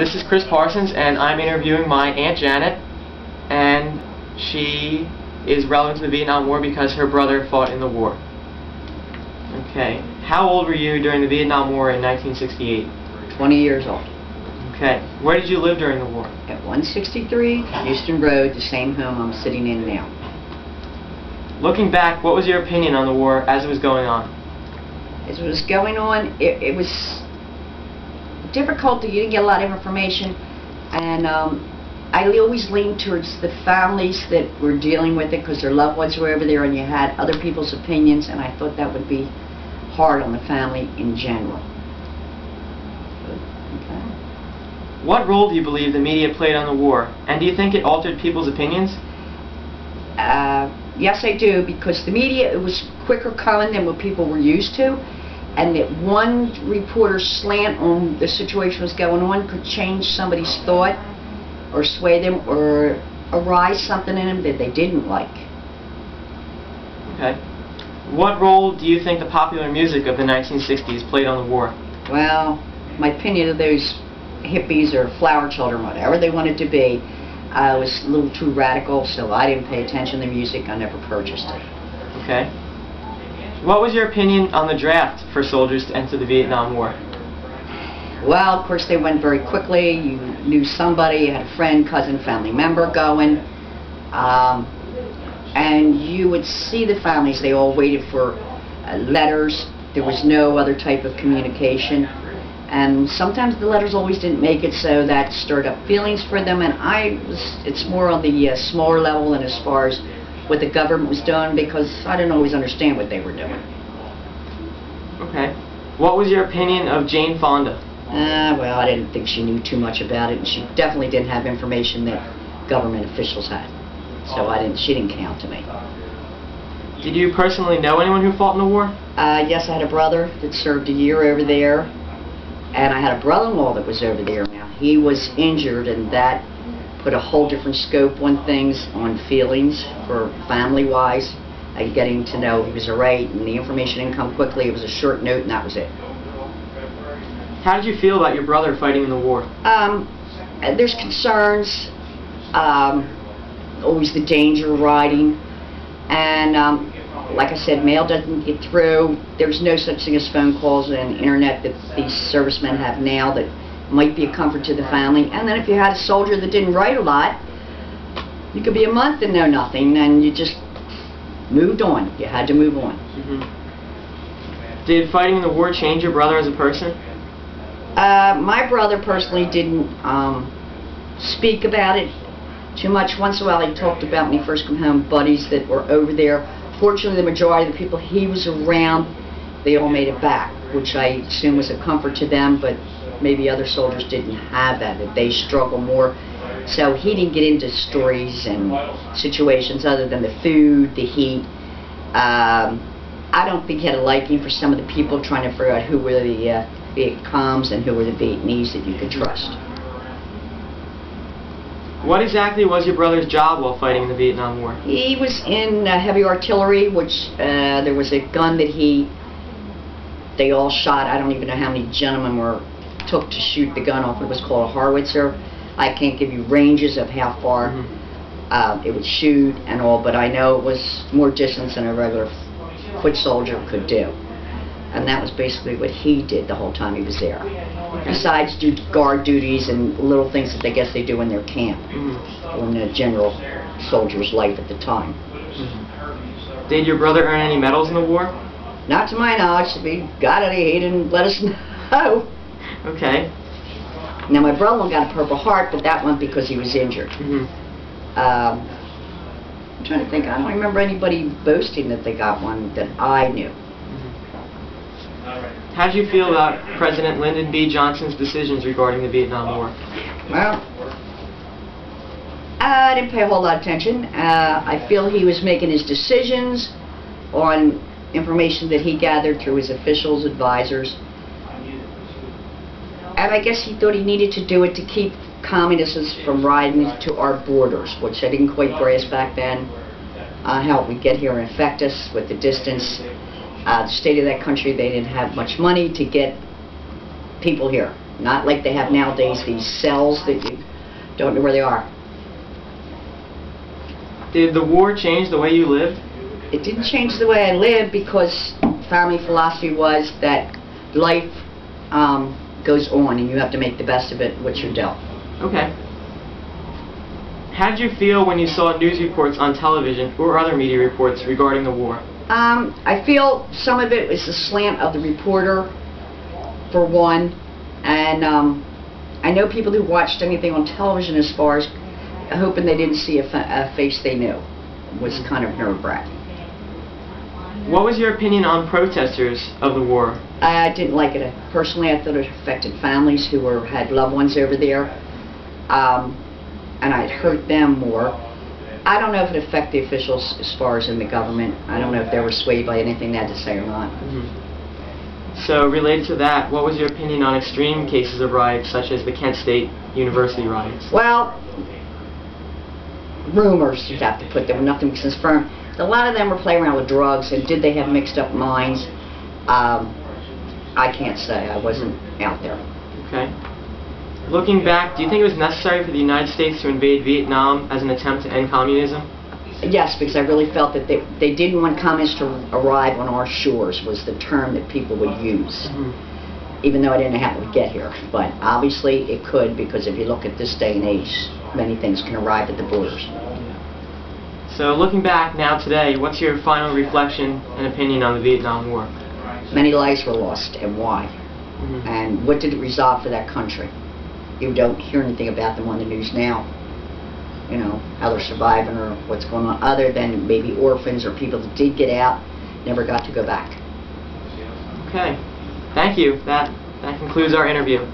This is Chris Parsons, and I'm interviewing my Aunt Janet, and she is relevant to the Vietnam War because her brother fought in the war. Okay. How old were you during the Vietnam War in 1968? 20 years old. Okay. Where did you live during the war? At 163 Houston Road, the same home I'm sitting in now. Looking back, what was your opinion on the war as it was going on? As it was going on, it was difficult. You didn't get a lot of information, and I always leaned towards the families that were dealing with it because their loved ones were over there and you had other people's opinions, and I thought that would be hard on the family in general. Okay. What role do you believe the media played on the war, and do you think it altered people's opinions? Yes, I do, because the media, it was quicker coming than what people were used to, and that one reporter's slant on the situation was going on could change somebody's thought or sway them or arise something in them that they didn't like. Okay. What role do you think the popular music of the 1960s played on the war? Well, my opinion of those hippies or flower children, whatever they wanted to be, was a little too radical, so I didn't pay attention to the music. I never purchased it. Okay. What was your opinion on the draft for soldiers to enter the Vietnam War? Well, of course, they went very quickly. You knew somebody, you had a friend, cousin, family member going, and you would see the families. They all waited for letters. There was no other type of communication. And sometimes the letters always didn't make it, so that stirred up feelings for them. And it's more on the smaller level and as far as what the government was doing, because I didn't always understand what they were doing. Okay. What was your opinion of Jane Fonda? Well, I didn't think she knew too much about it, and she definitely didn't have information that government officials had. So she didn't count to me. Did you personally know anyone who fought in the war? Yes, I had a brother that served a year over there. And I had a brother-in-law that was over there. Now, he was injured, and that put a whole different scope on things, on feelings for family-wise, and getting to know he was alright, and the information didn't come quickly. It was a short note, and that was it. How did you feel about your brother fighting in the war? There's concerns, always the danger of riding, and like I said, mail doesn't get through. There's no such thing as phone calls and internet that these servicemen have now that might be a comfort to the family. And then if you had a soldier that didn't write a lot, you could be a month and know nothing, and you just moved on. You had to move on. Mm-hmm. Did fighting in the war change your brother as a person? My brother personally didn't speak about it too much. Once in a while he talked about when he first came home, buddies that were over there. Fortunately, the majority of the people he was around, they all made it back, which I assume was a comfort to them, but maybe other soldiers didn't have that they struggle more. So he didn't get into stories and situations other than the food, the heat. I don't think he had a liking for some of the people trying to figure out who were the Viet Congs and who were the Vietnamese that you could trust. What exactly was your brother's job while fighting in the Vietnam War? He was in heavy artillery, which there was a gun that they all shot. I don't even know how many gentlemen took to shoot the gun off. It was called a howitzer. I can't give you ranges of how far it would shoot and all, but I know it was more distance than a regular foot soldier could do. And that was basically what he did the whole time he was there. Besides do guard duties and little things that I guess they do in their camp, in a general soldier's life at the time. Did your brother earn any medals in the war? Not to my knowledge. If he got any, he didn't let us know. Okay. Now my brother got a Purple Heart, but that went because he was injured. I'm trying to think. I don't remember anybody boasting that they got one that I knew. How did you feel about President Lyndon B. Johnson's decisions regarding the Vietnam War? Well, I didn't pay a whole lot of attention. I feel he was making his decisions on information that he gathered through his officials, advisors. And I guess he thought he needed to do it to keep communists from riding to our borders, which I didn't quite grasp back then. How it would get here and affect us with the distance. The state of that country, they didn't have much money to get people here. Not like they have nowadays, these cells that you don't know where they are. Did the war change the way you lived? It didn't change the way I lived because family philosophy was that life goes on and you have to make the best of it what you're dealt. Okay. How did you feel when you saw news reports on television or other media reports regarding the war? I feel some of it was the slant of the reporter, for one, and I know people who watched anything on television as far as hoping they didn't see a face they knew. It was kind of nerve-wracking. What was your opinion on protesters of the war? I didn't like it. Personally, I thought it affected families who had loved ones over there, and it hurt them more. I don't know if it affected the officials as far as in the government. I don't know if they were swayed by anything they had to say or not. So, related to that, what was your opinion on extreme cases of riots, such as the Kent State University riots? Well, rumors, you'd have to put there, nothing was confirmed. A lot of them were playing around with drugs, and did they have mixed up minds? I can't say. I wasn't out there. Okay. Looking back, do you think it was necessary for the United States to invade Vietnam as an attempt to end communism? Yes, because I really felt that they didn't want communists to arrive on our shores, was the term that people would use. Even though I didn't know how it would get here. But obviously it could, because if you look at this day and age, many things can arrive at the borders. So looking back now today, what's your final reflection and opinion on the Vietnam War? Many lives were lost, and why? And what did it resolve for that country? You don't hear anything about them on the news now. You know, how they're surviving or what's going on, other than maybe orphans or people that did get out, never got to go back. Okay. Thank you. That concludes our interview.